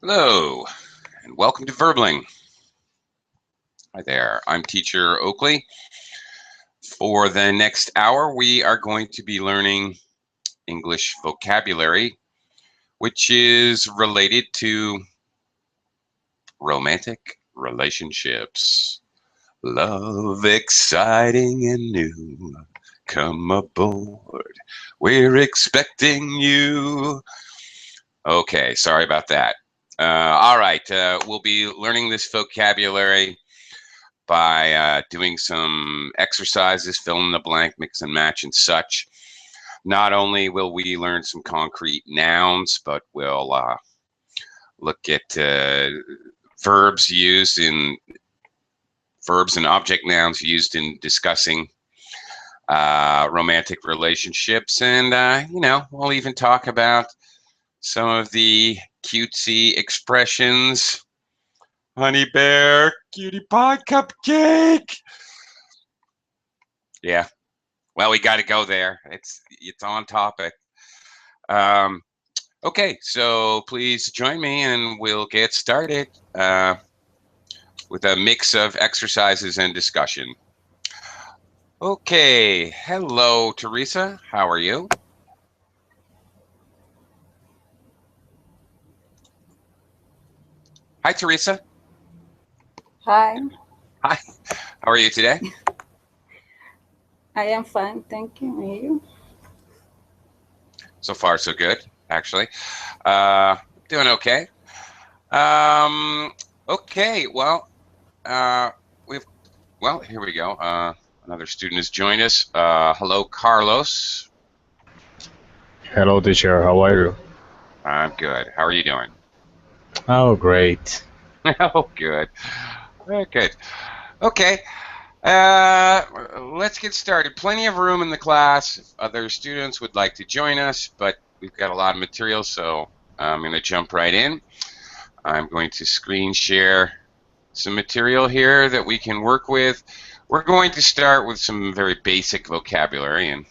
Hello, and welcome to Verbling. Hi there, I'm Teacher Oakley. For the next hour, we are going to be learning English vocabulary, which is related to romantic relationships. Love, exciting and new. Come aboard, we're expecting you. Okay, sorry about that. All right, we'll be learning this vocabulary by doing some exercises, fill in the blank, mix and match, and such. Not only will we learn some concrete nouns, but we'll look at verbs and object nouns used in discussing romantic relationships, and we'll even talk about some of the cutesy expressions. Honey bear, cutie pie, cupcake. Yeah, well, we got to go there. It's on topic. Okay, so please join me, and we'll get started with a mix of exercises and discussion. Okay, hello, Teresa. How are you? Hi, Teresa. Hi, Hi. How are you today? I am fine, thank you. And you? So far, so good. Actually, doing okay. Okay. Well, we've here we go. Another student has joined us. Hello, Carlos. Hello, teacher. How are you? I'm good. How are you doing? Oh, great. Oh, good. Very good. Okay. Let's get started. Plenty of room in the class if other students would like to join us, but we've got a lot of material, so I'm going to jump right in. I'm going to screen share some material here that we can work with. We're going to start with some very basic vocabulary and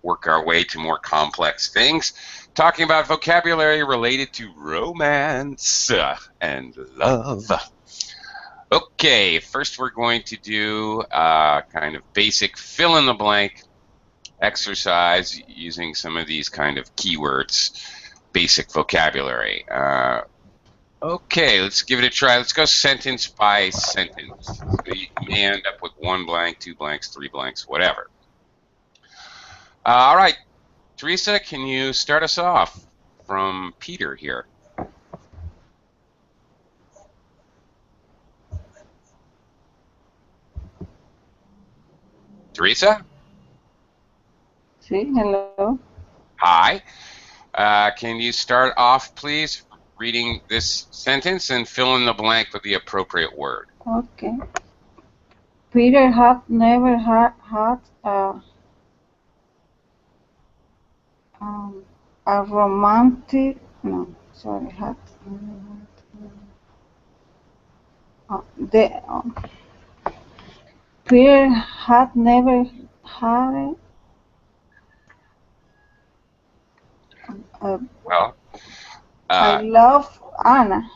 work our way to more complex things, talking about vocabulary related to romance and love. Okay, first we're going to do a kind of basic fill-in-the-blank exercise using some of these kind of keywords, basic vocabulary. Okay, let's give it a try. Let's go sentence by sentence. So you may end up with one blank, two blanks, three blanks, whatever. All right, Teresa, can you start us off from Peter here? Teresa? Sí, hello. Hi. Can you start off, please, reading this sentence and fill in the blank with the appropriate word? Okay. Peter had never had um, a romantic. No, sorry, had. The Peter had never had a, Well, I uh, love Anna.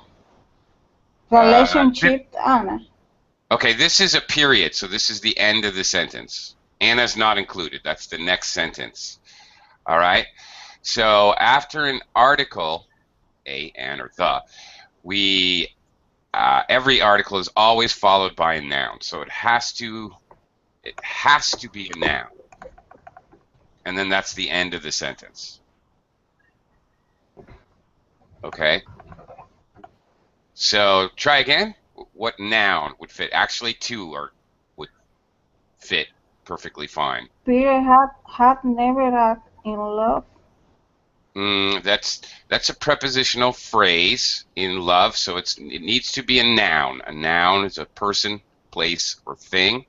th Relationship Anna. okay, this is a period, so this is the end of the sentence. Anna's not included. That's the next sentence. All right? So after an article, a, an, or the, we every article is always followed by a noun. So it has to be a noun. And then that's the end of the sentence. Okay? So try again. What noun would fit? Actually, two would fit perfectly fine. Peter had never had in love. That's a prepositional phrase in love, so it needs to be a noun. A noun is a person, place, or thing,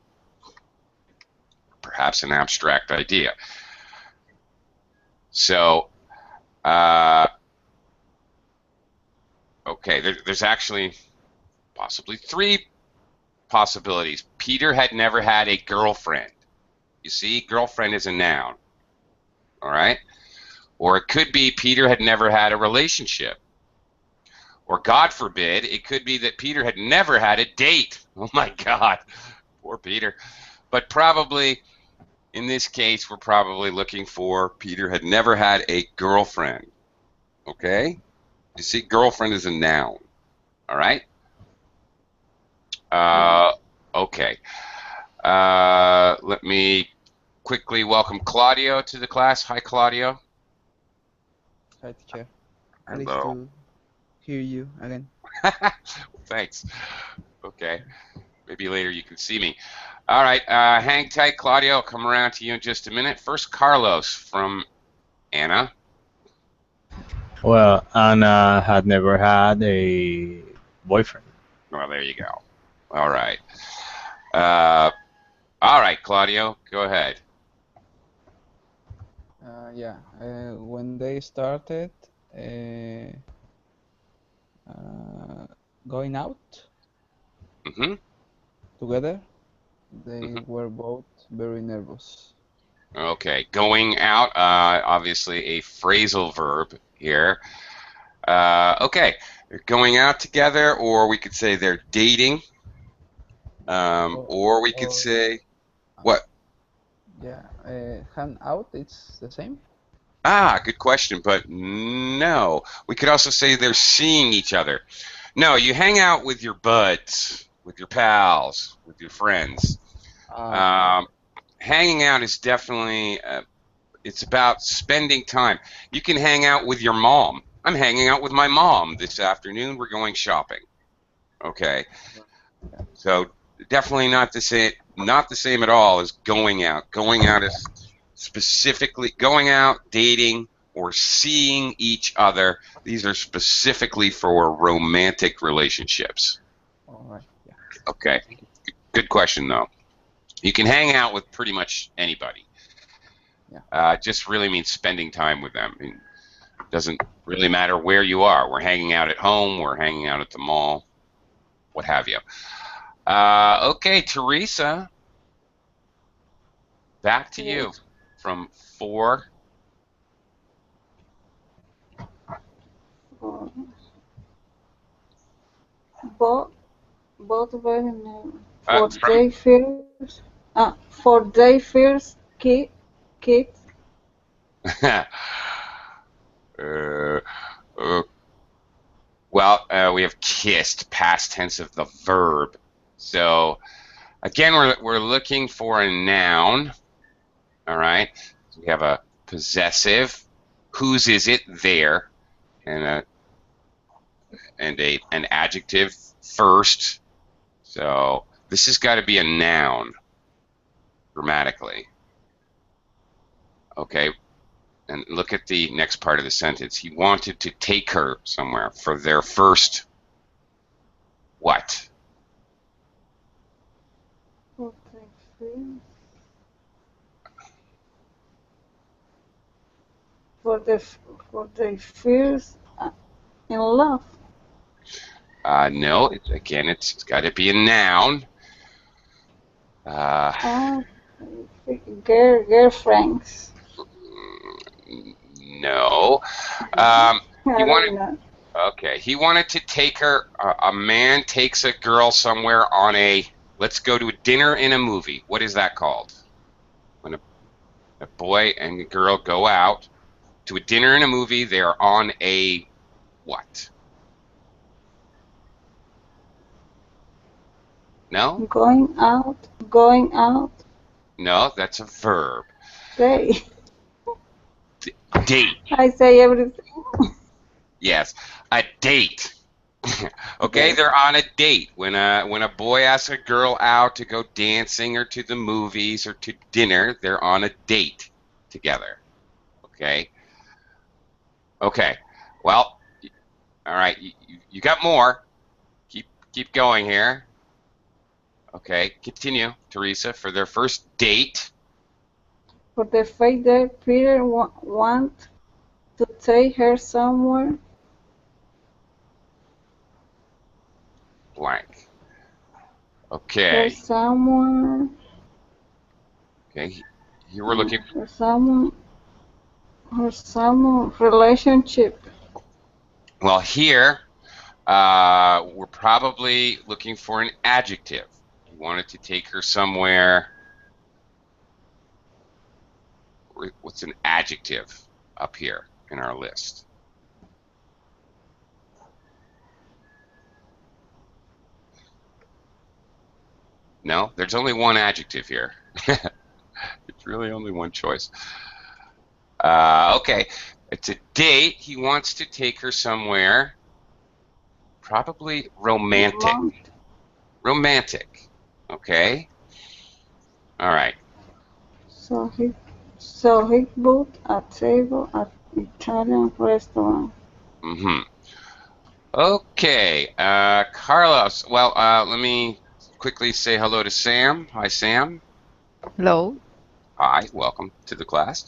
perhaps an abstract idea. So, okay, there's actually possibly three possibilities. Peter had never had a girlfriend. You see, girlfriend is a noun. All right? Or it could be Peter had never had a relationship. Or God forbid, it could be that Peter had never had a date. Oh my God, poor Peter. But probably, in this case, we're probably looking for Peter had never had a girlfriend. Okay? You see, girlfriend is a noun. All right? Okay. Let me quickly welcome Claudio to the class. Hi, Claudio. Hi, teacher. Nice Hello. to hear you again. Thanks. Okay. Maybe later you can see me. All right. Hang tight, Claudio. I'll come around to you in just a minute. First, Carlos from Anna. Well, Anna had never had a boyfriend. Well, there you go. All right. All right, Claudio. Go ahead. Yeah, when they started uh, going out Mm-hmm. together, they Mm-hmm. were both very nervous. Okay. Going out, obviously a phrasal verb here. Okay. They're going out together, or we could say they're dating, Or, or we could or say, uh, what? yeah, hang out, it's the same. Ah, good question, but no. We could also say they're seeing each other. No, you hang out with your buds, with your pals, with your friends. Okay. Um, Hanging out is definitely, it's about spending time. You can hang out with your mom. I'm hanging out with my mom this afternoon. We're going shopping. Okay. Yeah. So definitely not the same at all as going out. Going out is specifically going out, dating, or seeing each other. These are specifically for romantic relationships. All right. Yeah. Okay. Thank you. Good question though. You can hang out with pretty much anybody. Yeah. It just really means spending time with them. It doesn't really matter where you are. We're hanging out at home, we're hanging out at the mall, what have you. Okay, Teresa, back to you Yes. from 4. Uh, both both very new. From For their first kids. uh, well, we have kissed, past tense of the verb. So again, we're looking for a noun. All right. So we have a possessive. Whose is it? There, and an adjective first. So this has got to be a noun grammatically. Okay. And look at the next part of the sentence. He wanted to take her somewhere for their first what? For their first. For the for their first in love. No, it's got to be a noun. Ah, girlfriends. No. He I wanted. don't know. Okay, he wanted to take her. A man takes a girl somewhere on a. Let's go to a dinner in a movie. What is that called? When a boy and a girl go out to a dinner in a movie, they're on a what? No? Going out. No, that's a verb. They. Date. I say everything. Yes, a date. Okay, Yes. they're on a date. When a boy asks a girl out to go dancing or to the movies or to dinner, they're on a date together. Okay. Okay. Well, all right. You got more. Keep going here. Okay. Continue, Teresa. For their first date. For the fact that Peter want to take her somewhere. Blank. Her Okay. somewhere. Okay. Here we're looking. Her someone. Her someone relationship. Well, here We're probably looking for an adjective. You wanted to take her somewhere. What's an adjective up here in our list? No, there's only one adjective here. It's really only one choice. Okay, it's a date. He wants to take her somewhere, probably romantic. Romantic. Romantic. Okay. All right. So he booked a table at Italian restaurant. Mm-hmm. Okay, Carlos. Well, let me quickly say hello to Sam. Hi, Sam. Hello, Hi, welcome to the class.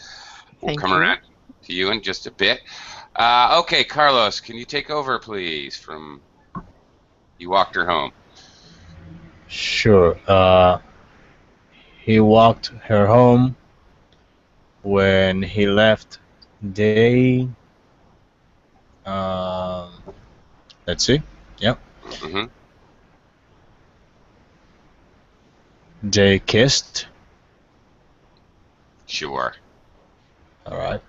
We'll thank come you. around to you in just a bit. Okay, Carlos, can you take over, please, from you walked her home? Sure. He walked her home. When he left, they um, let's see. Yep. Mm-hmm. They kissed. Sure. All right.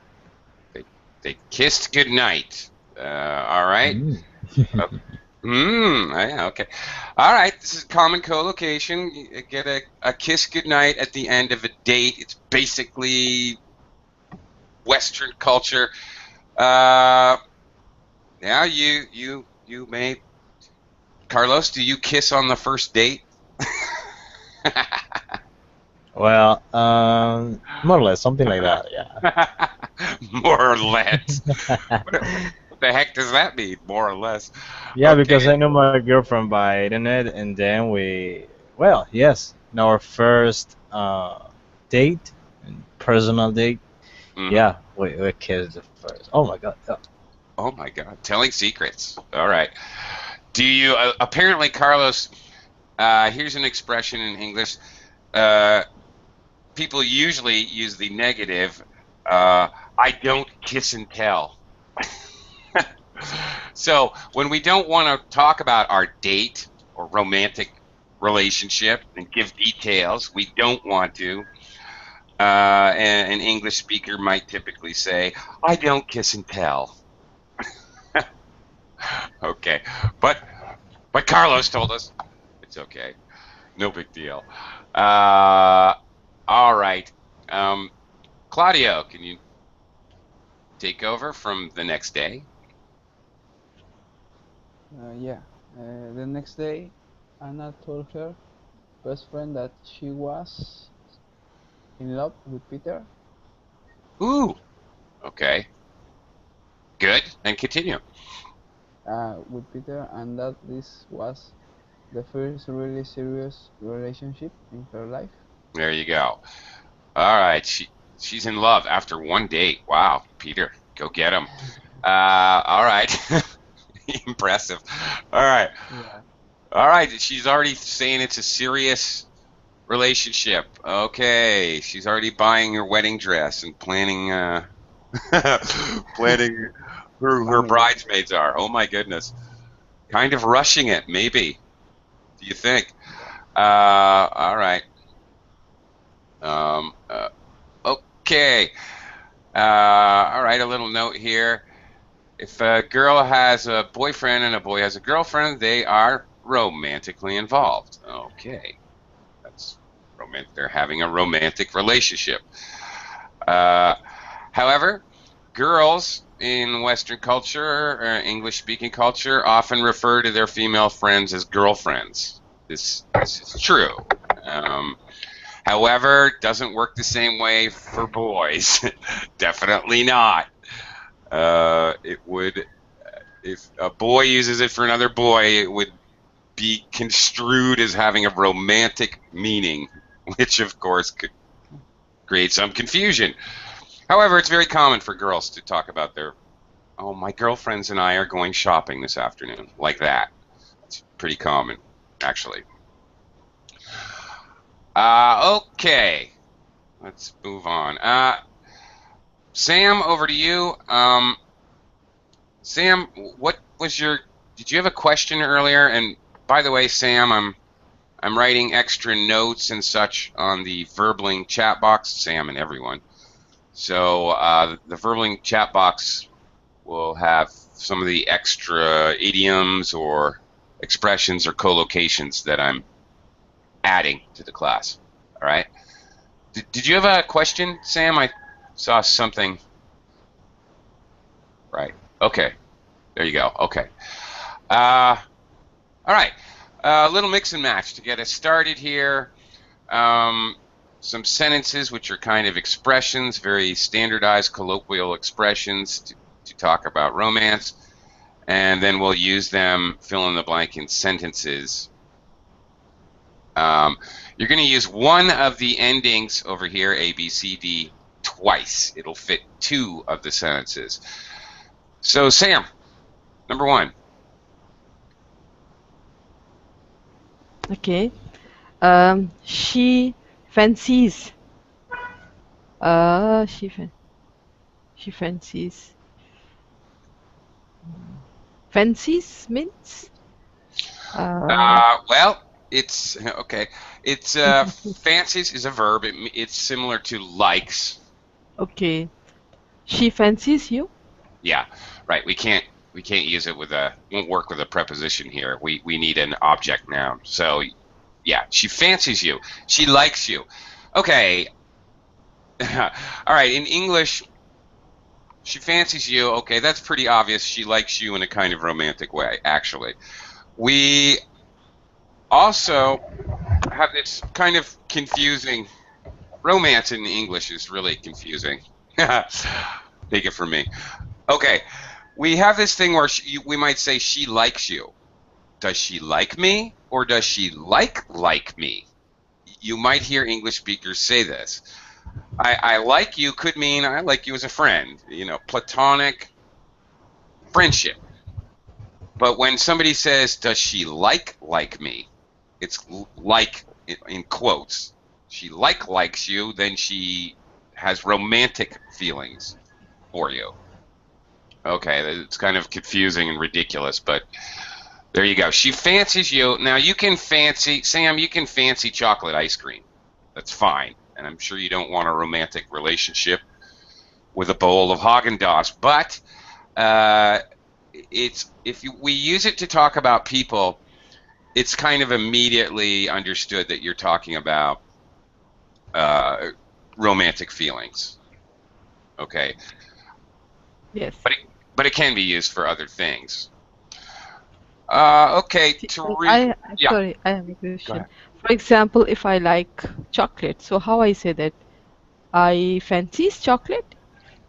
They kissed goodnight. All right. Mm. Yeah, okay. All right, this is common co-location. You get a kiss goodnight at the end of a date. It's basically Western culture. Yeah, you may. Carlos, do you kiss on the first date? Well, more or less something like that. Yeah. More or less. What the heck does that mean? More or less. Yeah, Okay. because I know my girlfriend by internet, and then well, yes, in our first date, personal date, Mhm. yeah, we kissed first. Oh my God. Yeah. Oh my God, telling secrets. All right. Do you apparently, Carlos? Here's an expression in English. Uh, People usually use the negative. I don't kiss and tell. So when we don't want to talk about our date or romantic relationship and give details, we don't want to. An English speaker might typically say, "I don't kiss and tell." Okay, but Carlos told us it's okay, no big deal. Uh, all right, Claudio, can you take over from the next day? Yeah. The next day, Anna told her best friend that she was in love with Peter. Ooh, okay, good, and continue. And that this was the first really serious relationship in her life. There you go. All right, she's in love after one date. Wow, Peter, go get him. All right, impressive. All right, Yeah. all right. She's already saying it's a serious relationship. Okay, she's already buying her wedding dress and planning planning who her Family. bridesmaids are. Oh my goodness, kind of rushing it, maybe. Do you think? Yeah. All right. Um, uh, okay. All right, a little note here. If a girl has a boyfriend and a boy has a girlfriend, they are romantically involved. Okay, that's romantic. They're having a romantic relationship. Uh, However, girls in Western culture or English-speaking culture often refer to their female friends as girlfriends. This is true. Um, However, doesn't work the same way for boys. Definitely not. It would, if a boy uses it for another boy, it would be construed as having a romantic meaning, which of course could create some confusion. However, it's very common for girls to talk about their, oh, my girlfriends and I are going shopping this afternoon, like that. It's pretty common, actually. Okay, let's move on. Sam, over to you. Sam, what was your did you have a question earlier? And by the way, Sam, I'm writing extra notes and such on the Verbling chat box, Sam and everyone. So the Verbling chat box will have some of the extra idioms or expressions or collocations that I'm adding to the class. All right. Did you have a question, Sam? I saw something. Right. Okay. There you go. Okay. All right. A little mix and match to get us started here. Some sentences which are kind of expressions, very standardized colloquial expressions to talk about romance. And then we'll use them, fill in the blank in sentences. You're going to use one of the endings over here, A, B, C, D, twice. It'll fit 2 of the sentences. So, Sam, number 1. Okay. She fancies. She fancies. Fancies means. Well, it's okay. It's fancies is a verb. It's similar to likes. Okay. She fancies you. Yeah, right. We can't use it with won't work with a preposition here. We need an object noun. So, yeah, she fancies you. She likes you. Okay. All right. In English, she fancies you. Okay, that's pretty obvious. She likes you in a kind of romantic way. Actually, we also have this kind of confusing. Romance in English is really confusing. Take it from me. Okay, we have this thing where we might say she likes you. Does she like me or does she like me? You might hear English speakers say this. I like you could mean I like you as a friend, platonic friendship. But when somebody says, does she like me? It's like in quotes. She likes you, then she has romantic feelings for you. Okay, it's kind of confusing and ridiculous, but there you go. She fancies you. Now you can fancy, Sam, you can fancy chocolate ice cream. That's fine. And I'm sure you don't want a romantic relationship with a bowl of Haagen-Dazs, but we use it to talk about people, it's kind of immediately understood that you're talking about romantic feelings. Okay. Yes. But it can be used for other things. Okay. Sorry, I have a question. For example, if I like chocolate, so how I say that? I fancies chocolate?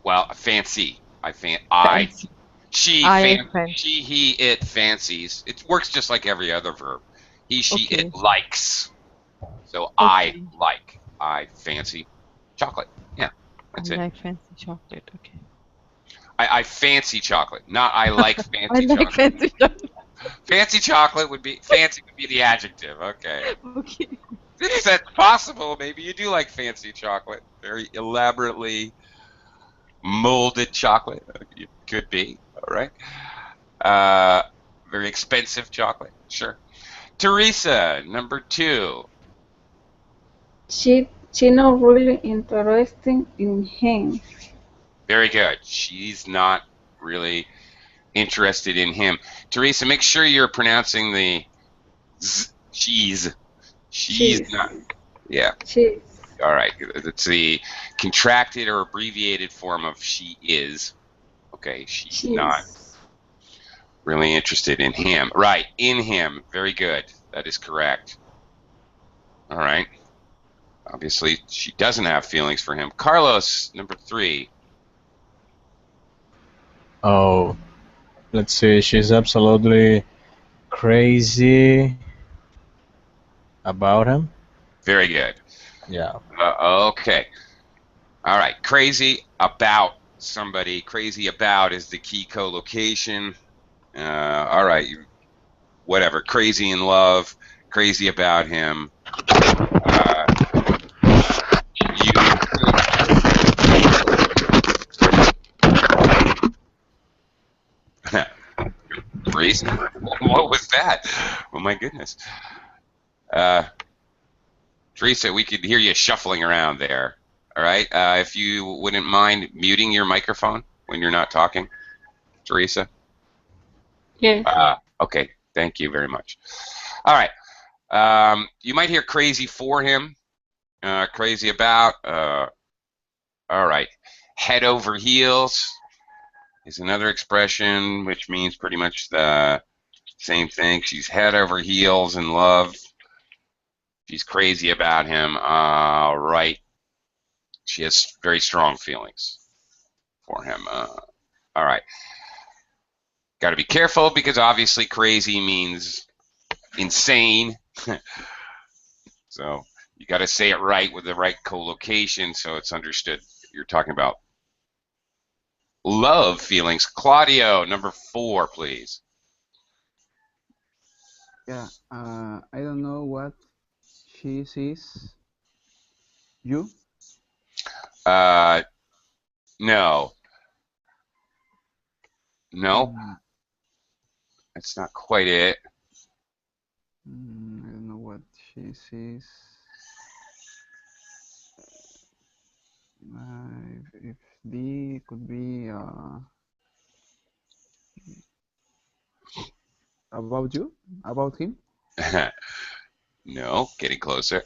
Well, fancy. Fancy. She, he, it fancies. It works just like every other verb. He, she, it likes. So I like. I fancy chocolate. Yeah, that's it. I like fancy chocolate. Okay. I fancy chocolate, not I like fancy I like chocolate. fancy chocolate. Fancy chocolate would be the adjective. Okay. Okay. If that's possible, maybe you do like fancy chocolate. Very elaborately molded chocolate. It could be. All right. Very expensive chocolate. Sure. Teresa, number 2. She not really interested in him. Very good. She's not really interested in him. Teresa, make sure you're pronouncing the z. She's not. Yeah. Cheese. All right. It's the contracted or abbreviated form of she is. Okay. She's not really interested in him. Right. In him. Very good. That is correct. All right. Obviously, she doesn't have feelings for him. Carlos, number 3. Oh, let's see. She's absolutely crazy about him. Very good. Yeah. Okay. All right. Crazy about somebody. Crazy about is the key collocation. All right. Whatever. Crazy in love. Crazy about him. Teresa. What was that? Oh my goodness. Teresa, we could hear you shuffling around there. All right. If you wouldn't mind muting your microphone when you're not talking, Teresa. Yes. Okay. Thank you very much. All right. You might hear crazy for him, crazy about. All right. Head over heels is another expression which means pretty much the same thing. She's head over heels in love. She's crazy about him. All right. She has very strong feelings for him. All right. Got to be careful because obviously crazy means insane. So you got to say it right with the right collocation so it's understood. You're talking about love feelings. Claudio, number 4, please. Yeah, I don't know what she sees. You? No. Mm, That's not quite it. I don't know what she sees. If D could be about you, about him. No, getting closer.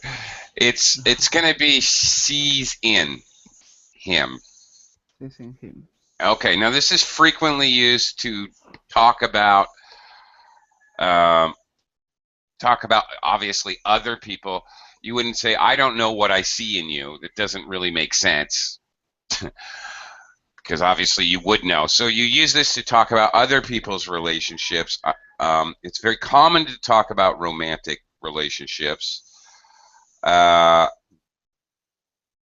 It's going to be sees in him. Sees in him. Okay, now this is frequently used to talk about obviously other people. You wouldn't say, I don't know what I see in you. That doesn't really make sense because obviously you would know. So you use this to talk about other people's relationships. It's very common to talk about romantic relationships.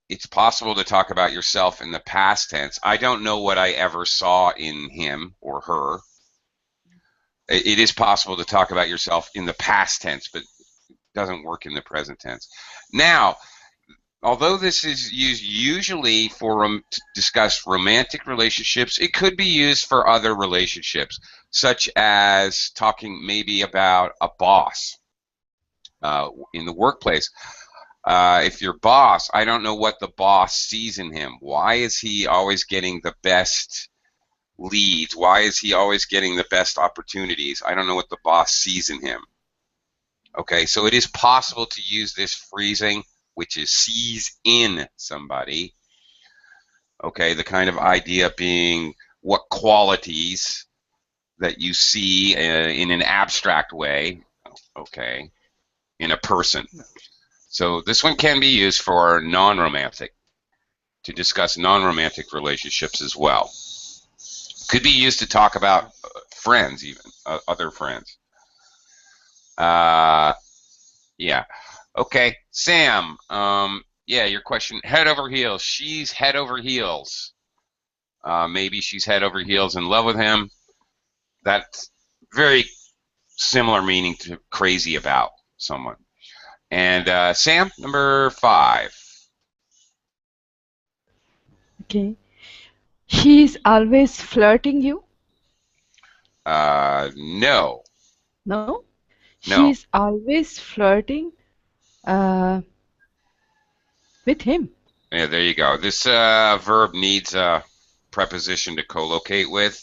It's possible to talk about yourself in the past tense. I don't know what I ever saw in him or her. It is possible to talk about yourself in the past tense, but it doesn't work in the present tense. Now, although this is used usually to discuss romantic relationships, it could be used for other relationships, such as talking maybe about a boss in the workplace. If your boss, I don't know what the boss sees in him. Why is he always getting the best leads? Why is he always getting the best opportunities? I don't know what the boss sees in him. Okay, so it is possible to use this phrasing, which is sees in somebody. Okay, the kind of idea being what qualities that you see in an abstract way, okay, in a person. So this one can be used for non-romantic, to discuss non-romantic relationships as well. Could be used to talk about friends, even other friends. Yeah. Okay, Sam. Yeah, your question. Head over heels. She's head over heels. Maybe she's head over heels in love with him. That's very similar meaning to crazy about someone. And Sam, number 5. Okay. She's always flirting you? No. No? No. She's always flirting with him. Yeah, there you go. This verb needs a preposition to collocate with.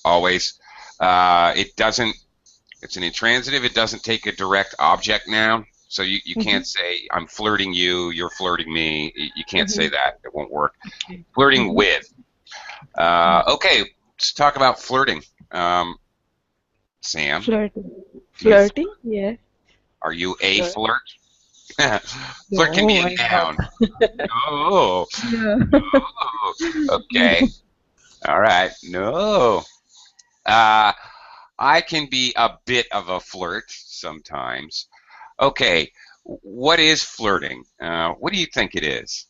Always. It doesn't. It's an intransitive. It doesn't take a direct object noun. So you can't say, I'm flirting you, you're flirting me. You can't say that. It won't work. Okay. Flirting with. Okay, let's talk about flirting. Sam, Flirting. Flirting? Yeah. are you a Flirt. flirt? Flirt can be No, a I'm noun. not. No. Yeah. No. Okay. All right. No. I can be a bit of a flirt sometimes. Okay. What is flirting? What do you think it is?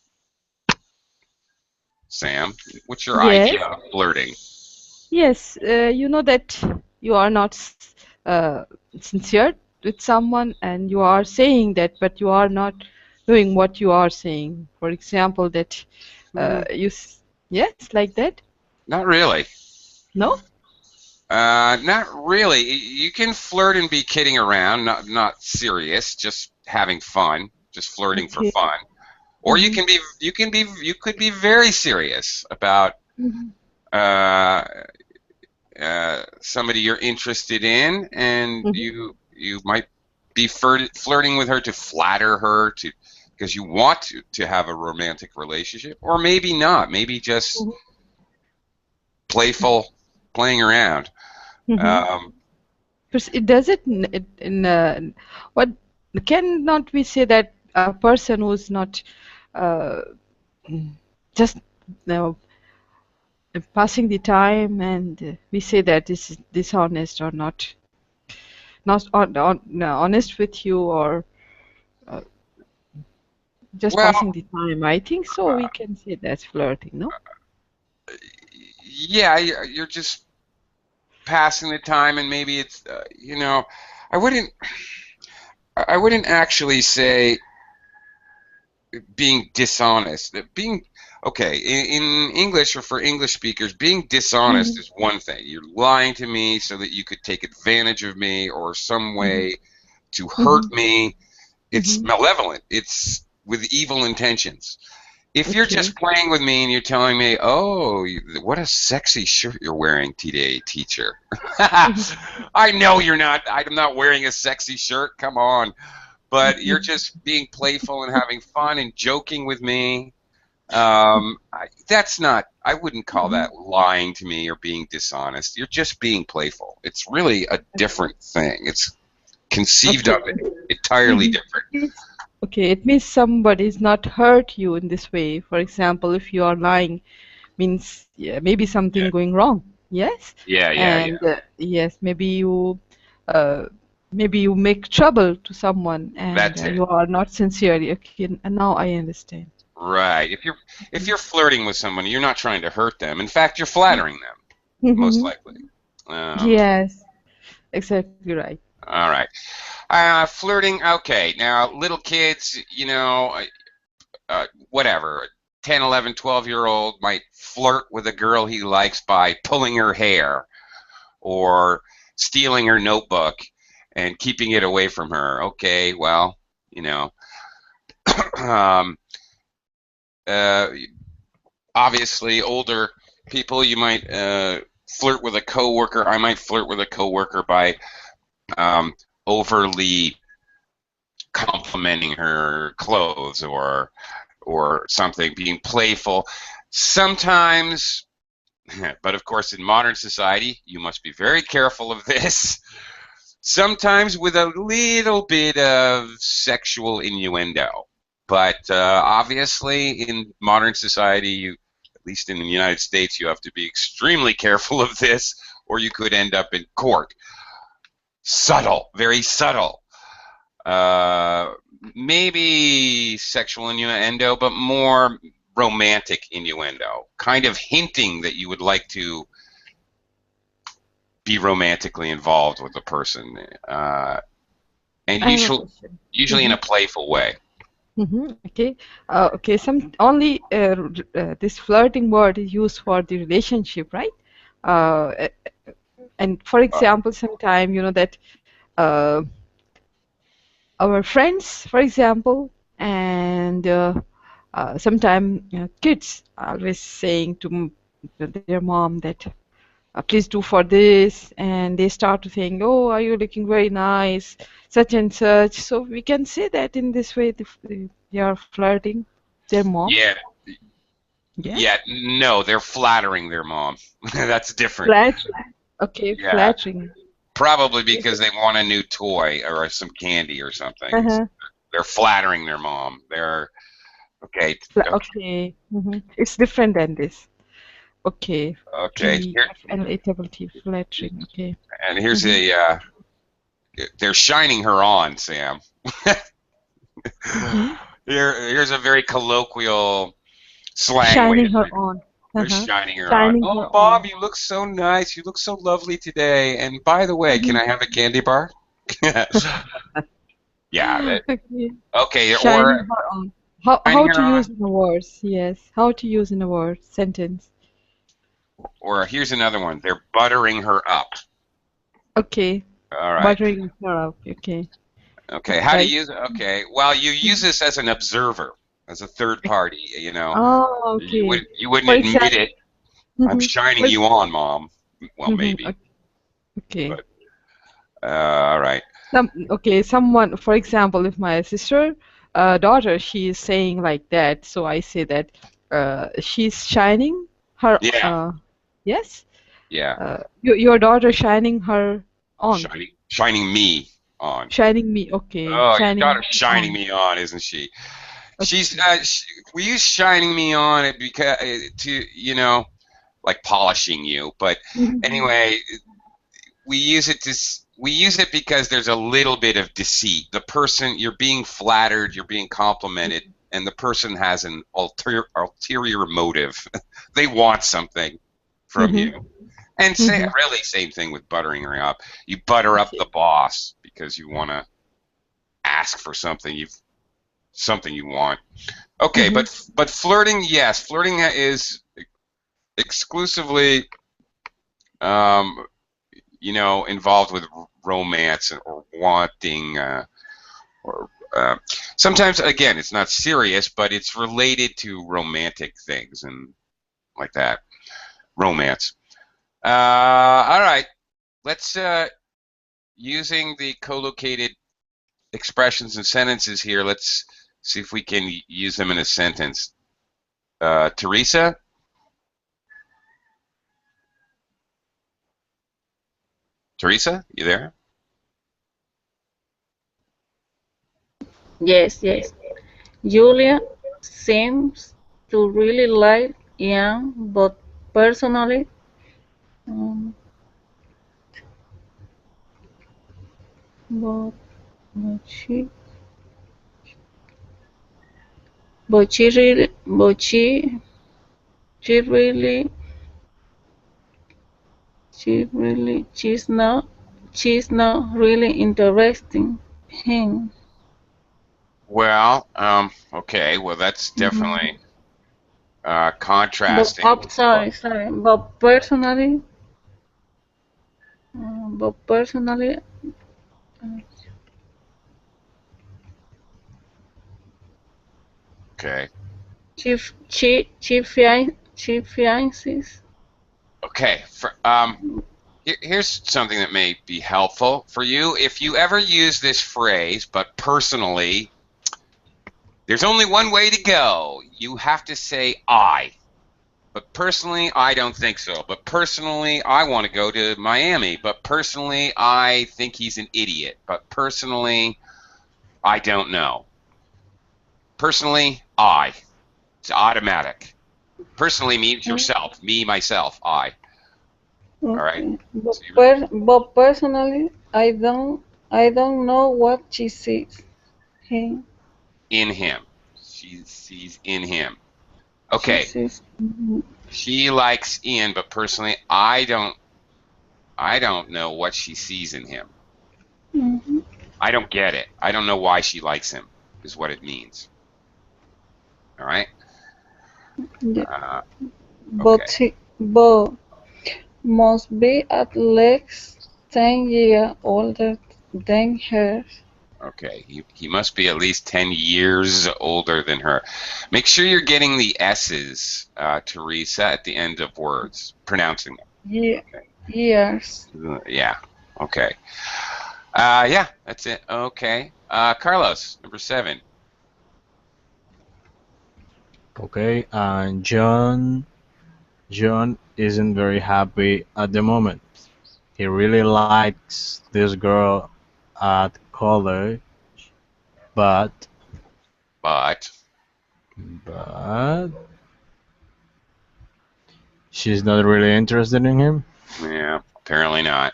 Sam, what's your Yes. idea of flirting? Yes. You know that you are not sincere with someone and you are saying that, but you are not doing what you are saying. For example, that yes, like that? Not really. No? Not really. You can flirt and be kidding around, not serious, just having fun, just flirting for Okay. fun. Or you could be very serious about Mhm. uh, somebody you're interested in, and Mhm. you might be flirting with her to flatter her, to because you want to have a romantic relationship, or maybe not, maybe just playful, playing around. Mhm. Um, It does it what cannot we say that a person who's not uh, just passing the time and we say that this is dishonest or not honest with you or uh, just well, passing the time. I think so. We can say that's flirting, no? yeah, you're just passing the time, and maybe it's I wouldn't I wouldn't actually say being dishonest. Being okay in English, or for English speakers, being dishonest Mhm. is one thing. You're lying to me so that you could take advantage of me, or some Mhm. way to hurt Mhm. me. It's Mhm. malevolent. It's with evil intentions. If you're Okay. just playing with me and you're telling me, "Oh, what a sexy shirt you're wearing today, teacher," Mhm. I know you're not. I'm not wearing a sexy shirt. Come on. But you're Okay. just being playful and having fun and joking with me. That's not, I wouldn't call Mhm. that lying to me or being dishonest. You're just being playful. It's really a different thing. It's conceived of Okay. it entirely Mhm. different. Okay, it means somebody's not hurt you in this way. For example, if you are lying, means yeah, maybe Yeah, something going wrong. Yes, yeah, yeah, yeah. and yes, uh, maybe you make trouble to someone, and That's it. you are not sincere. Okay, and now I understand. Right. If you're flirting with someone, you're not trying to hurt them. In fact, you're flattering them, most Mhm. likely. Um, Yes, exactly right. all right. Flirting. Okay. Now, little kids, whatever, 10, 11, 12-year-old might flirt with a girl he likes by pulling her hair or stealing her notebook and keeping it away from her. Okay, well, you know, um, uh, obviously, older people, you might flirt with a coworker. I might flirt with a coworker by um, overly complimenting her clothes or something, being playful. Sometimes, but of course, in modern society, you must be very careful of this. Sometimes with a little bit of sexual innuendo. But obviously, in modern society, at least in the United States, you have to be extremely careful of this, or you could end up in court. Subtle, very subtle. Uh, Maybe sexual innuendo, but more romantic innuendo, kind of hinting that you would like to be romantically involved with the person, and I have a question. usually in Mm-hmm. a playful way. Okay. Okay. Some only this flirting word is used for the relationship, right? Uh, and for Uh, example, sometime you know that uh, our friends, for example, and sometime kids always saying to their mom that please do for this, and they start to think, oh, are you looking very nice, such and such. So we can say that in this way they are flirting their mom. yeah, Yes. yeah, no, they're flattering their mom. That's different. Flattering. Okay, Yeah, flattering. probably because they want a new toy or some candy or something. Uh-huh. They're flattering their mom. They're okay. Okay, Okay. It's different than this. Okay. okay. Here, F-L-A-T-T, flattering. Okay. and here's Mm-hmm. a. They're shining her on, Sam. Mm-hmm. Here's a very colloquial slang way to Shining say her it. on. They're Uh-huh. shining her on. Shining Oh, her Mom, on. you look so nice. You look so lovely today. And by the way, can Mm-hmm. I have a candy bar? Yeah. Okay. Okay. Or Shining her on. How shining how her to on. use in a words? Yes. How to use in a word sentence? Or here's another one. They're buttering her up. Okay. All right. Buttering her up. Okay. Okay. How do Like. you use it? Okay. Well, you use this as an observer, as a third party. You know, Oh, you okay. wouldn't For admit example. it. I'm shining you on, Mom. Well, maybe. Okay. But all right. Someone, for example, if my sister, daughter, she is saying like that, so I say that she's shining her. Yeah. Yes. Yeah. Your daughter shining her on. Shining me on. Shining me. Okay. Oh, your Shining daughter's shining on. me on, isn't she? She's Okay. we use shining me on it because to like polishing you, but Mhm. anyway, we use it because there's a little bit of deceit. The person you're being flattered, you're being complimented, and the person has an ulterior motive. They want something from Mhm. you. And Mhm. really, same thing with buttering her up. You butter up Okay. the boss because you want to ask for something you want. Okay, Mhm. but flirting, yes, flirting is exclusively um, involved with romance or wanting, or sometimes again, it's not serious, but it's related to romantic things and like that. Romance. All right, let's using the co-located expressions and sentences here. Let's see if we can use them in a sentence. Teresa. Teresa, you there? Yes, yes. Julia seems to really like Ian, but personally, um, but, but she, but she really, but she really, she's not really interesting him. Well, okay. Well, that's Mhm. definitely But contrasting. oh, sorry. But personally, uh, Okay. she fiances. Okay. Here's something that may be helpful for you. If you ever use this phrase, but personally, there's only one way to go. You have to say I. But personally, I don't think so. But personally, I want to go to Miami. But personally, I think he's an idiot. But personally, I don't know. Personally, I. It's automatic. Personally means yourself. Me, myself, I. All right. Okay, So you but personally, I don't know what she sees. He, in him. She sees in him. she Okay. sees. She likes Ian, but personally, I don't know what she sees in him. Mhm. I don't get it. I don't know why she likes him. Is what it means. All right. Yeah, Uh, okay. but must be at least 10 years older than her. Okay. He must be at least 10 years older than her. Make sure you're getting the S's, Teresa, at the end of words, pronouncing them. Ye- Okay. years. Yeah. Okay. Yeah, that's it. Okay. Carlos, number 7. Okay, and John isn't very happy at the moment. He really likes this girl at college, but But but she's not really interested in him. yeah, apparently not.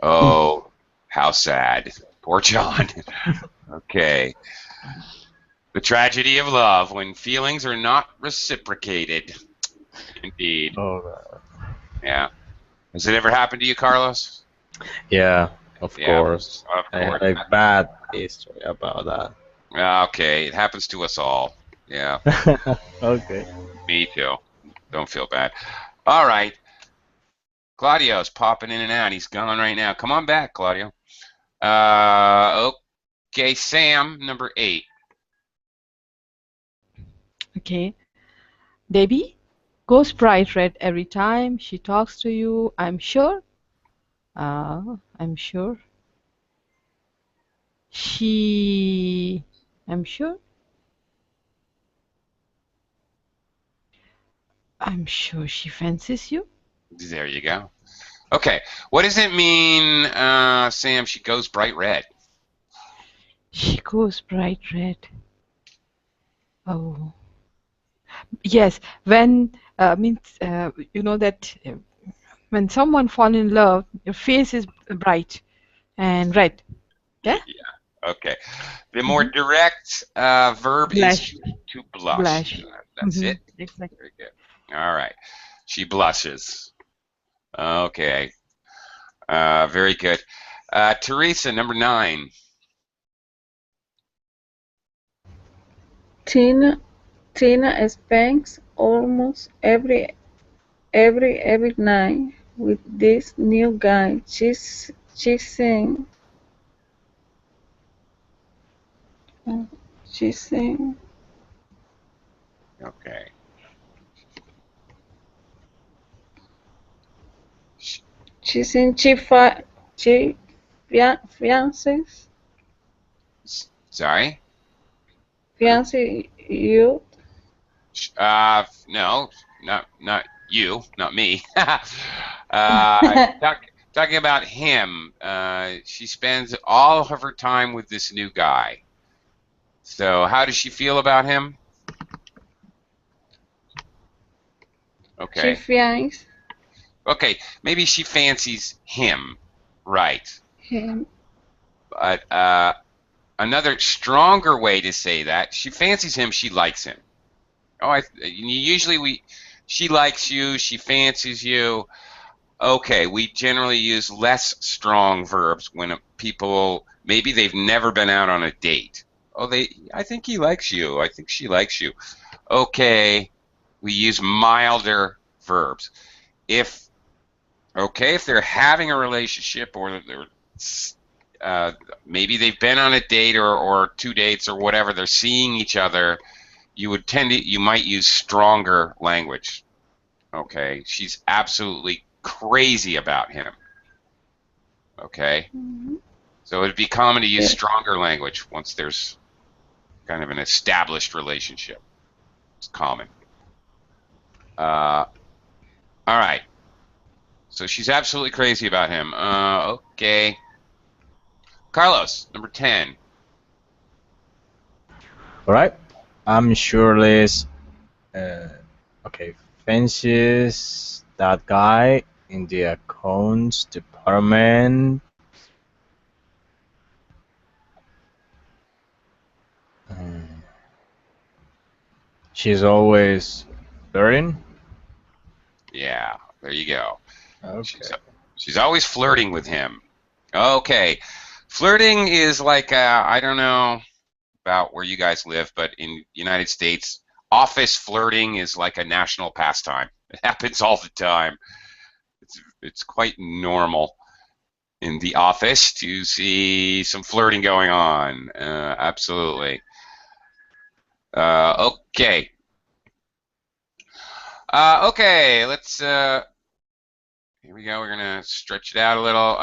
Oh, how sad. Poor John. Okay. The tragedy of love when feelings are not reciprocated. Indeed. Oh, Yeah. Has it ever happened to you, Carlos? yeah, of Yeah, course. of I course. had a bad history about Okay, it happens to us all. Yeah, that. Okay. me too. Don't feel bad. All right. Claudio's popping in and out. He's gone right now. Come on back, Claudio. Okay, Sam, number 8. Okay. Debbie goes bright red every time she talks to you, I'm sure. I'm sure. I'm sure. I'm sure she fancies you. There you go. Okay, what does it mean, Sam, she goes bright red? She goes bright red. Oh. Yes, when means you know that when someone fall in love, your face is bright and red. Yeah? Yeah, okay. The more Mm-hmm. direct verb is Blush. to blush. Blush. That's it? Exactly. Very good. All right. She blushes. Okay. Very good. Teresa, number 9. Tina spends almost every night with this new guy. She's saying she's saying Okay. she's saying she fiances Sorry? fiance you. No, not you, not me. Talking about him. She spends all of her time with this new guy. So how does she feel about him? She Okay. fiances Okay, maybe she fancies him. Right. him. But another stronger way to say that, she fancies him, she likes him. She likes you, she fancies you. Okay, we generally use less strong verbs when people, maybe they've never been out on a date. I think he likes you. I think she likes you. Okay, we use milder verbs. If they're having a relationship or maybe they've been on a date or 2 dates or whatever, they're seeing each other, you might use stronger language. Okay, she's absolutely crazy about him. Okay, Mm-hmm. so it'd be common to use Yes. stronger language once there's kind of an established relationship. It's common. All right, so she's absolutely crazy about him. Okay, Carlos, number 10. All right. I'm sure Liz, uh, okay, fancies that guy in the accounts department. Um, she's always flirting. Yeah, there you go. Okay. She's always flirting with him. Okay, flirting is like I don't know about where you guys live, but in the United States, office flirting is like a national pastime. It happens all the time. It's quite normal in the office to see some flirting going on. Absolutely. Okay. Okay, let's here we go. We're gonna stretch it out a little.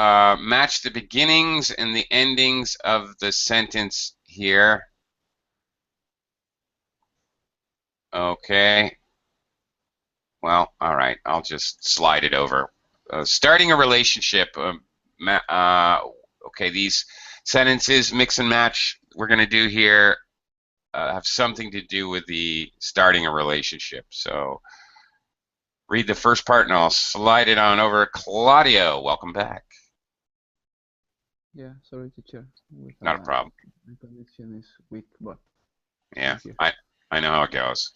Match the beginnings and the endings of the sentence here. Okay. Well, all right. I'll just slide it over. Starting a relationship. Okay, these sentences mix and match we're gonna do here have something to do with the starting a relationship. So read the first part and I'll slide it on over. Claudio, welcome back. Yeah, sorry, teacher. With Not a problem. the connection is weak, but Yeah, thank you. I know how it goes.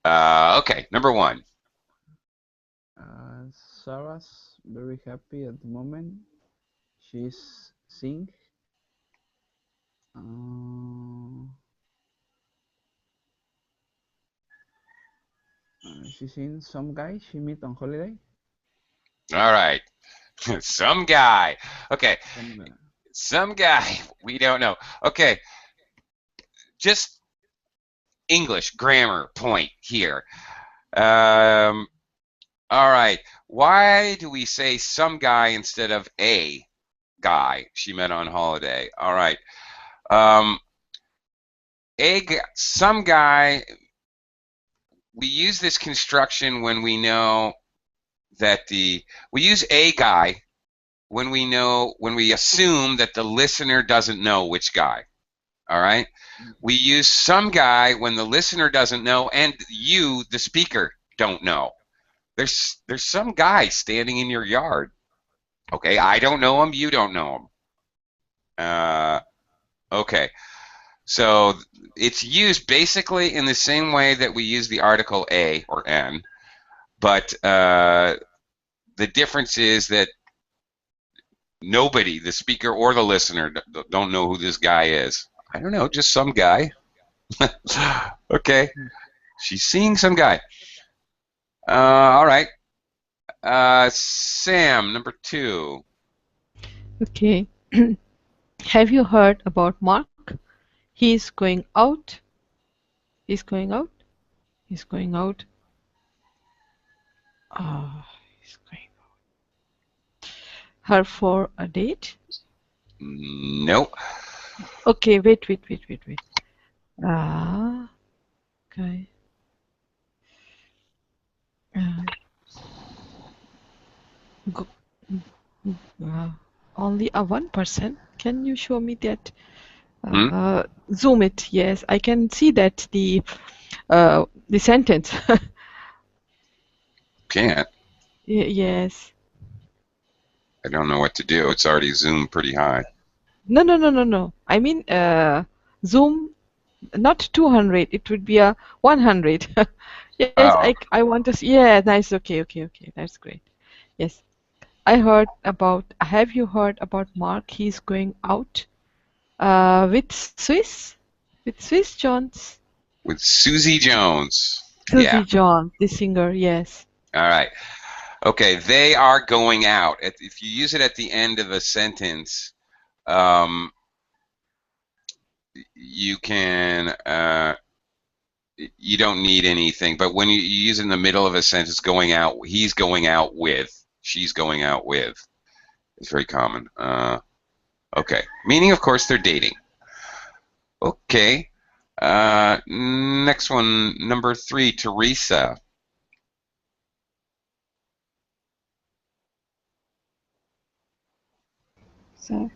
Okay, number 1. Sarah's very happy at the moment. She's sing. She seen some guy she meet on holiday. All right. Some guy. Okay. Some guy. We don't know. Okay. Just English grammar point here. All right. Why do we say some guy instead of a guy she met on holiday? All right. Some guy. We use this construction when we know that we use a guy when we assume that the listener doesn't know which guy. All right. We use some guy when the listener doesn't know and you, the speaker, don't know. There's some guy standing in your yard. Okay, I don't know him. You don't know him. Okay. So it's used basically in the same way that we use the article a or n, but the difference is that nobody, the speaker or the listener, don't know who this guy is. I don't know, just some guy. Okay, she's seeing some guy. All right. Sam, number 2. Okay. Have you heard about Mark? He's going out. He's going out. He's going out. He's going her for a date. Nope. Okay, wait. Okay. Go, only a 1%. Can you show me that? Zoom it. Yes, I can see that the sentence. Can't. Yes. I don't know what to do. It's already zoomed pretty high. No. I mean, zoom, not 200. It would be a 100. Yes, Oh. I want to see. Yeah, nice. Okay. That's great. Yes. Have you heard about Mark? He's going out with Swiss Jones. With Susie Jones. Susie Jones, the singer, yes. All right. Okay, they are going out. If you use it at the end of a sentence, you can, you don't need anything. But when you use it in the middle of a sentence, going out, he's going out with, she's going out with. It's very common. Okay. Meaning, of course, they're dating. Okay. Next one, number 3, Teresa. So,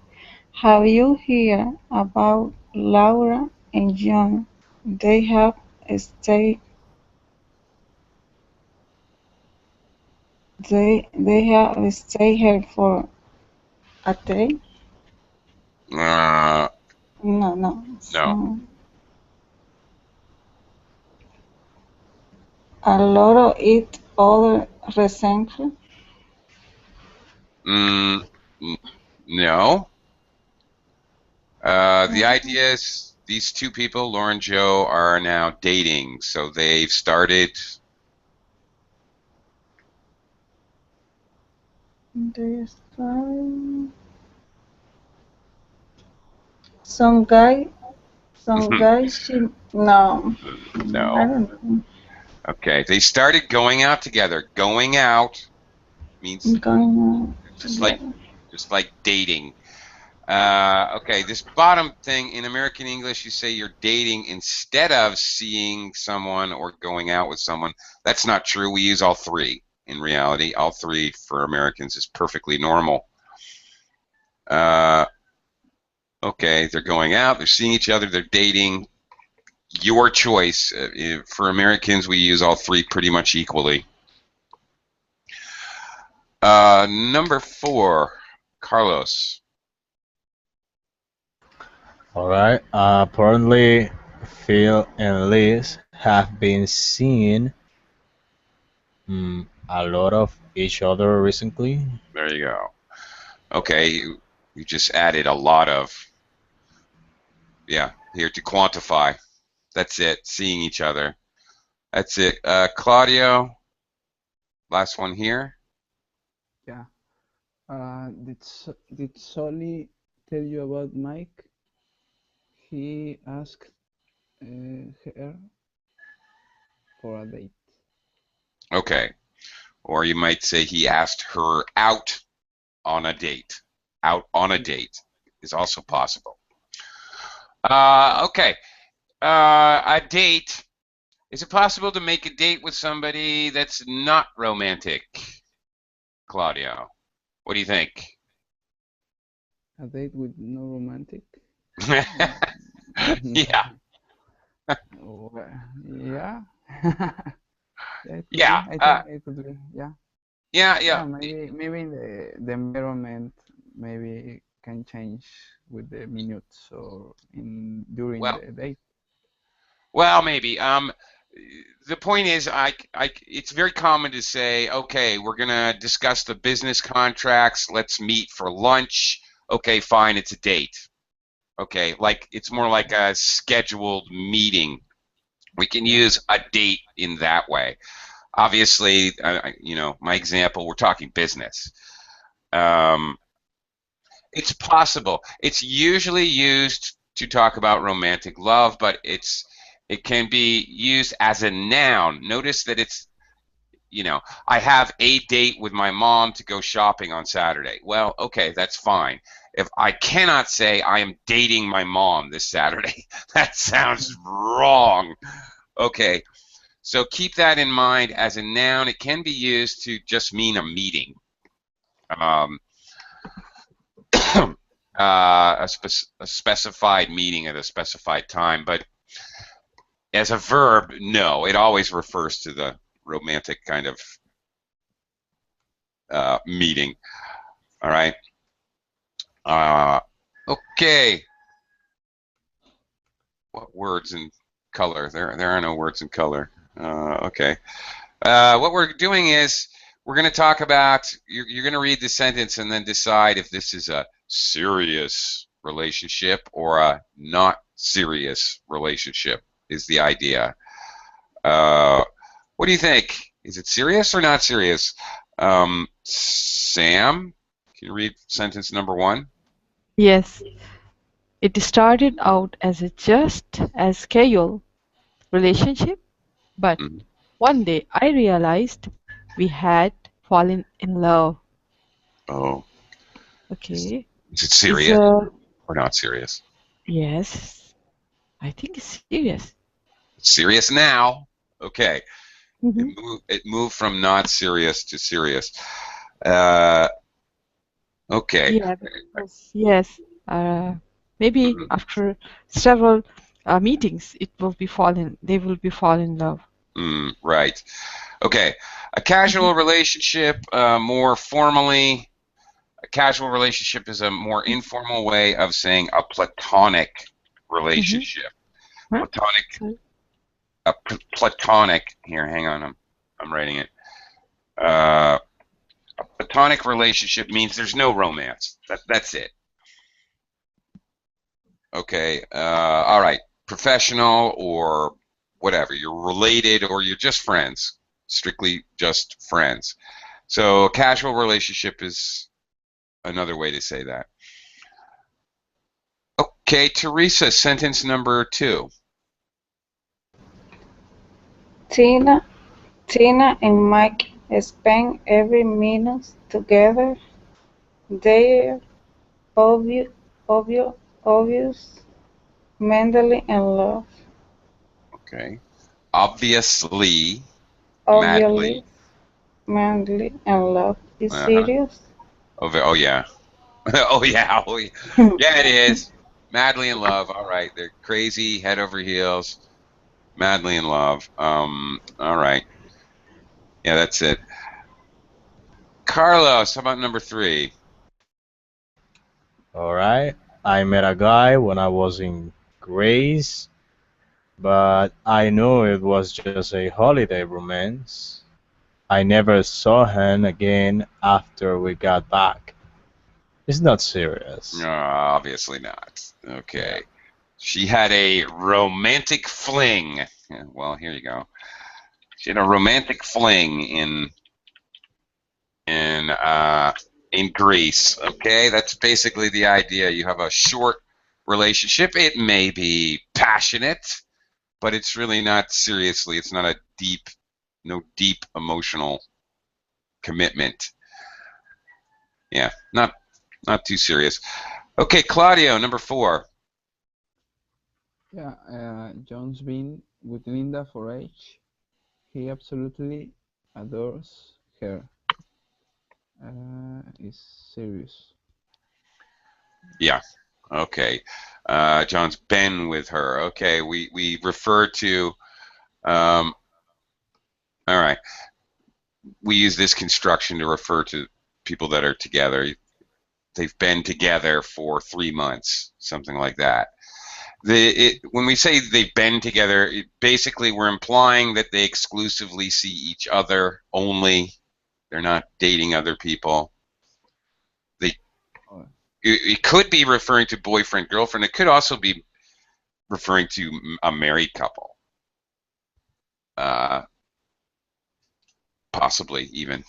have you heard about Laura and John? They have stayed. They have stayed here for a day. No. So, a lot of it other recently. No. The idea is these two people, Laura and Joe, are now dating. So they've started. They started. Some guy. She no. No. I don't know. Okay, they started going out together. Going out means Going just like dating. Okay, this bottom thing in American English, you say you're dating instead of seeing someone or going out with someone. That's not true. We use all three. In reality, all three for Americans is perfectly normal. Okay, they're going out, they're seeing each other, they're dating. Your choice. For Americans, we use all three pretty much equally. Number 4, Carlos. All right. Apparently, Phil and Liz have been seeing a lot of each other recently. There you go. Okay, you just added a lot of. Yeah, here to quantify. That's it. Seeing each other. That's it. Claudio, last one here. Yeah. Did Solly tell you about Mike? He asked her for a date. Okay. Or you might say he asked her out on a date. Out on a date is also possible. Okay. A date. Is it possible to make a date with somebody that's not romantic? Claudio, what do you think? A date with no romantic? Yeah. Well, yeah. Yeah, it could Yeah. be. I think it could be. Yeah. Yeah. Yeah. Yeah, maybe the environment maybe can change with the minutes or in during Well, the date. maybe. The point is, it's very common to say, okay, we're gonna discuss the business contracts. Let's meet for lunch. Okay, fine, it's a date. Okay, like it's more like a scheduled meeting. We can Yeah. use a date in that way. Obviously, my example, we're talking business. Um, it's possible. It's usually used to talk about romantic love, but it can be used as a noun. Notice that I have a date with my mom to go shopping on Saturday. Well, okay, that's fine. If I cannot say I am dating my mom this Saturday, that sounds wrong. Okay, so keep that in mind as a noun. It can be used to just mean a meeting, um, a specified meeting at a specified time. But as a verb, no, it always refers to the romantic kind of meeting. All right. Uh, okay. What words in color? There are no words in color. Okay. What we're doing is we're going to talk about. You're going to read the sentence and then decide if this is a serious relationship or a not serious relationship. Is the idea. What do you think? Is it serious or not serious? Sam, can you read sentence number one? Yes, it started out as a just as casual relationship, but Mhm. one day I realized we had fallen in love. Oh, is, Okay. is it Is serious or not serious? yes, I think it's serious. It's serious now. Okay, Mm-hmm. it moved from not serious to serious. Uh, okay. Yeah, because yes, uh, maybe Mhm. after several meetings, they will be fall in love. Right. Okay. A Mm-hmm. casual relationship, more formally, a casual relationship is a more informal way of saying a platonic Mm-hmm. relationship. Huh? Platonic, Sorry. platonic. Here, hang on. I'm writing it. Uh, a platonic relationship means there's no romance. That's it. Okay. All right. Professional or whatever. You're related or you're just friends. Strictly just friends. So a casual relationship is another way to say that. Okay, Teresa, sentence number two. Tina, Tina and Mike spend every minute together. They're obvious, obvious, obvious, madly in love. Okay. Obviously, Obviously, madly. madly in love. Is Uh-huh. serious? Oh yeah. Oh yeah. Oh, yeah. Yeah, it is. Madly in love. All right. They're crazy, head over heels. Madly in love. All right. Yeah, that's it. Carlos, how about number three? Alright, I met a guy when I was in Grace, but I knew it was just a holiday romance. I never saw him again after we got back. It's not No, serious. obviously not. Yeah. Okay. She had a romantic fling. Yeah, well, here you go. She had a romantic fling in Greece. Okay, that's basically the idea. You have a short relationship. It may be passionate, but it's really not seriously. It's not a no deep emotional commitment. Yeah, not too serious. Okay, Claudio, number 4. Yeah, John's been with Linda for age. He absolutely adores her. Is serious. Yeah. Okay. John's been with her. Okay, we refer to. All right. We use this construction to refer to people that are together. They've been together for 3 months, something like that. When we say they've been together, basically we're implying that they exclusively see each other only. They're not dating other people. Oh, It could be referring to boyfriend, girlfriend. It could also be referring to a married couple. Possibly even.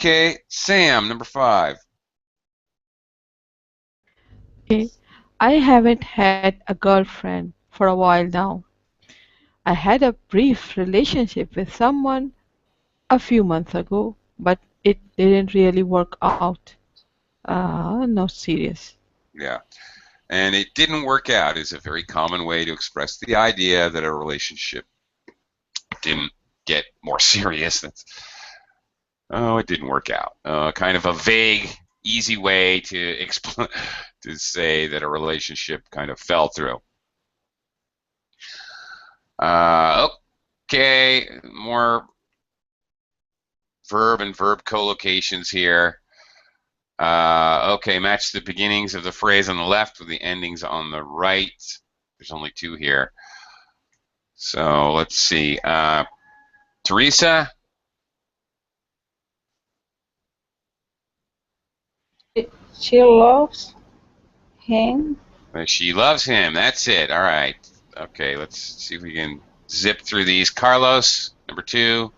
Okay, Sam, number 5. Okay. I haven't had a girlfriend for a while now. I had a brief relationship with someone a few months ago, but it didn't really work out. Not serious. Yeah. And it didn't work out is a very common way to express the idea that a relationship didn't get more serious. It didn't work out. Kind of a vague, easy way to explain to say that a relationship kind of fell through. Okay, more verb and verb collocations here. Okay, match the beginnings of the phrase on the left with the endings on the right. There's only 2 here. So let's see. Teresa? She loves him. She loves him. That's it. All right. Okay, let's see if we can zip through these. Carlos, number 2.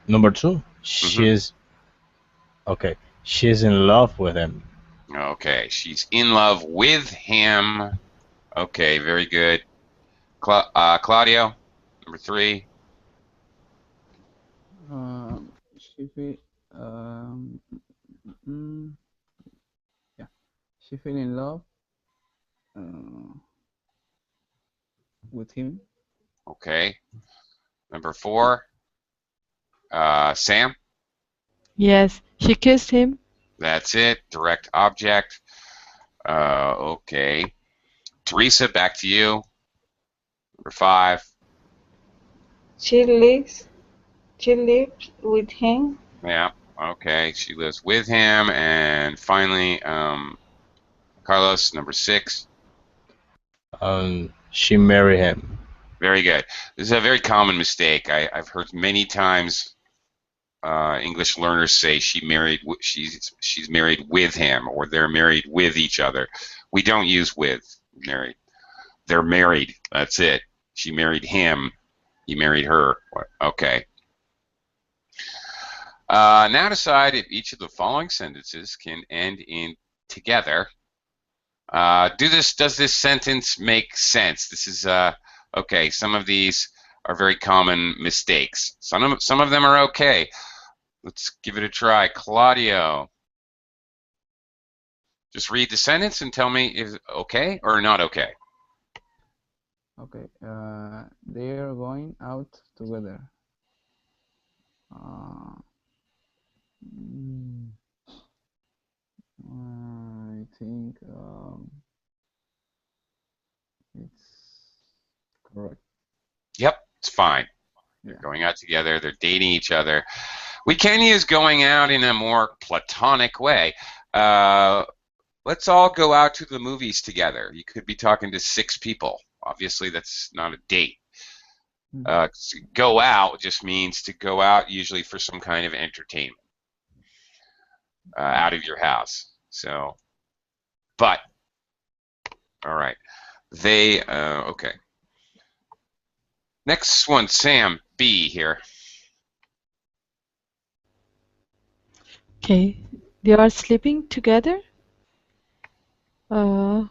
Number 2. Mm-hmm. Okay. She's in love with him. Okay, she's in love with him. Okay, very good. Claudio, number 3. She feel um mm, yeah, she fell in love uh, with him. Okay, number 4. Sam, Yes, she kissed him. that's it. Direct object. Okay. Teresa, back to you. Number 5. She lives. She lives with him. Yeah. Okay. She lives with him. And finally, Carlos, number 6. She married him. Very good. This is a very common mistake. I've heard many times English learners say she's married with him or they're married with each other. We don't use with married. They're married. That's it. She married him. He married her. Okay. Now decide if each of the following sentences can end in together. Does this sentence make sense? This is okay. Some of these are very common mistakes. Some of them are okay. Let's give it a try. Claudio, just read the sentence and tell me is it okay or not okay. Okay, they are going out together. Uh, mm, I think it's correct. Yep, it's fine. They're Yeah. going out together. They're dating each other. We can use going out in a more platonic way. Let's all go out to the movies together. You could be talking to 6 people. Obviously, that's not a date. Mm. Go out just means to go out usually for some kind of entertainment out of your house. So, but, all right. They, okay. Next one, Sam, B here. Okay. They are sleeping together. Mhm.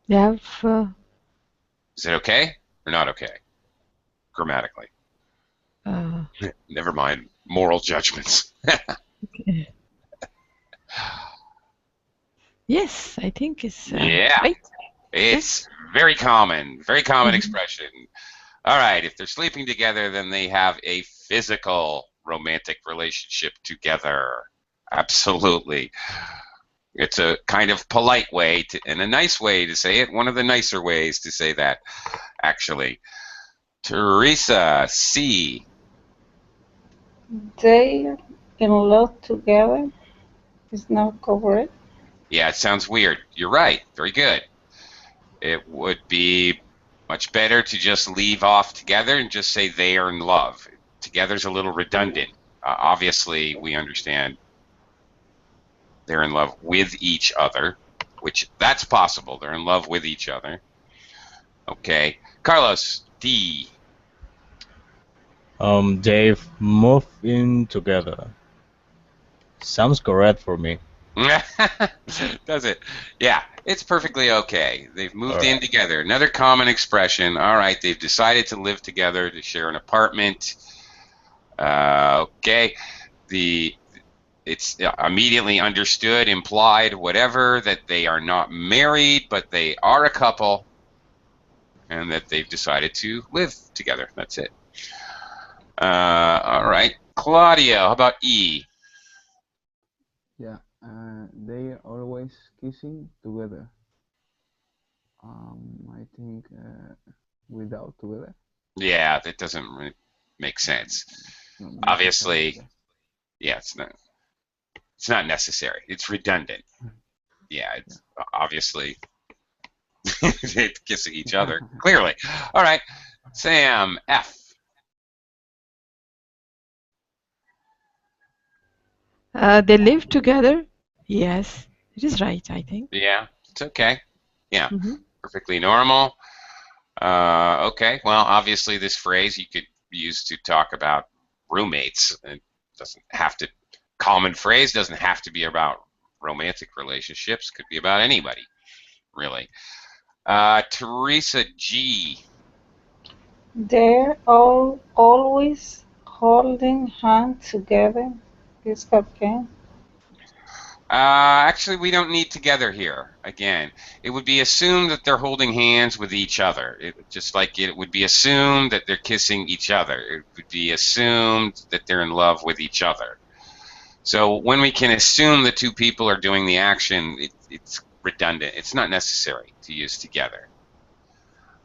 They have. Is it okay or not okay? Grammatically. Never mind moral judgments. Okay. Yes, I think it's Yeah, right. it's very common Mhm. expression. All right, if they're sleeping together, then they have a physical romantic relationship together. Absolutely. It's a kind of polite way to, and a nice way to say it. One of the nicer ways to say that, actually. Teresa, C. They're in love together. Is not correct. Yeah, it sounds weird. You're right. Very good. It would be much better to just leave off together and just say they are in love. Together's a little redundant. Obviously, we understand they're in love with each other, which that's possible. They're in love with each other. Okay. Carlos, D. They've moved in together. Sounds correct for me. Does it? Yeah, it's perfectly okay. They've moved in Alright. together. Another common expression. All right, they've decided to live together, to share an apartment. Okay. The it's immediately understood, implied, whatever, that they are not married, but they are a couple, and that they've decided to live together. That's it. All right, Claudia, how about E? Yeah, they are always kissing together. I think without together. Yeah, that doesn't really make sense. No, necessary. Obviously, Yeah. yeah, it's not necessary. It's redundant. Yeah, Yeah. it's obviously they're kissing each other. Clearly. All right, Sam, F. They live together. Yes, it is right, I think. Yeah, it's okay. Yeah, Mm-hmm. perfectly normal. Okay, well, obviously, this phrase you could use to talk about roommates. It doesn't have to, common phrase doesn't have to be about romantic relationships, could be about anybody, really. Teresa G. They're all always holding hands together. Is okay. Actually, we don't need together here. Again, it would be assumed that they're holding hands with each other. Just like it would be assumed that they're kissing each other. It would be assumed that they're in love with each other. So when we can assume the two people are doing the action, it's redundant. It's not necessary to use together.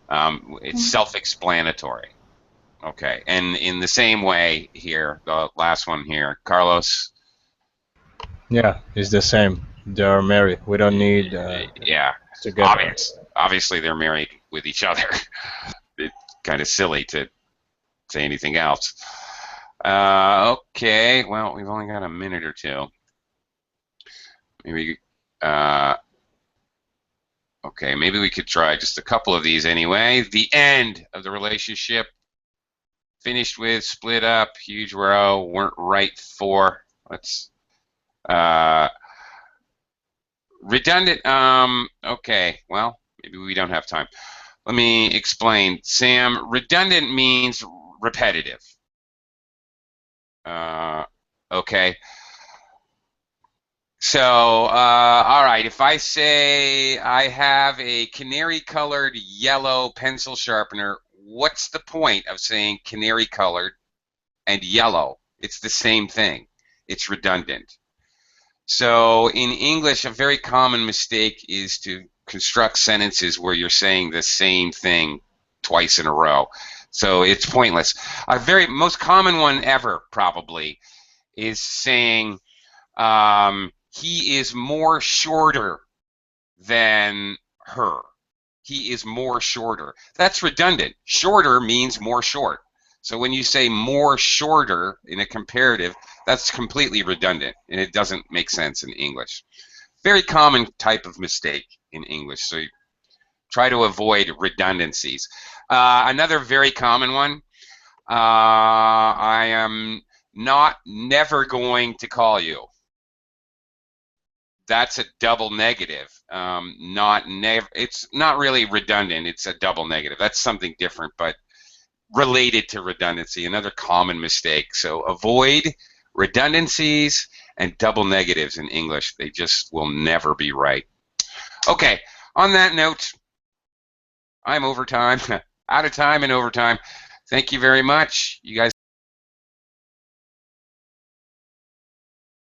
It's self-explanatory. Okay, and in the same way here, the last one here, Carlos. Yeah, it's the same. They are married. We don't need Yeah, together. obviously they're married with each other. It's kind of silly to say anything else. Okay, well, we've only got a minute or two. Maybe, okay, maybe we could try just a couple of these anyway. The end of the relationship, finished with, split up, huge row, weren't right for. Let's, uh, redundant, okay, well, maybe we don't have time. Let me explain. Sam, redundant means repetitive. Okay. So, all right, if I say I have a canary colored yellow pencil sharpener, what's the point of saying canary colored and yellow? It's the same thing. It's redundant. So, in English, a very common mistake is to construct sentences where you're saying the same thing twice in a row. So, it's pointless. A very most common one ever, probably, is saying, he is more shorter than her. He is more shorter. That's redundant. Shorter means more short. So when you say more shorter in a comparative, that's completely redundant, and it doesn't make sense in English. Very common type of mistake in English, so you try to avoid redundancies. Another very common one, I am never going to call you. That's a double negative. It's not really redundant, it's a double negative. That's something different, but related to redundancy, another common mistake. So avoid redundancies and double negatives in English. They just will never be right. Okay, on that note, I'm overtime, out of time and overtime. Thank you very much. You guys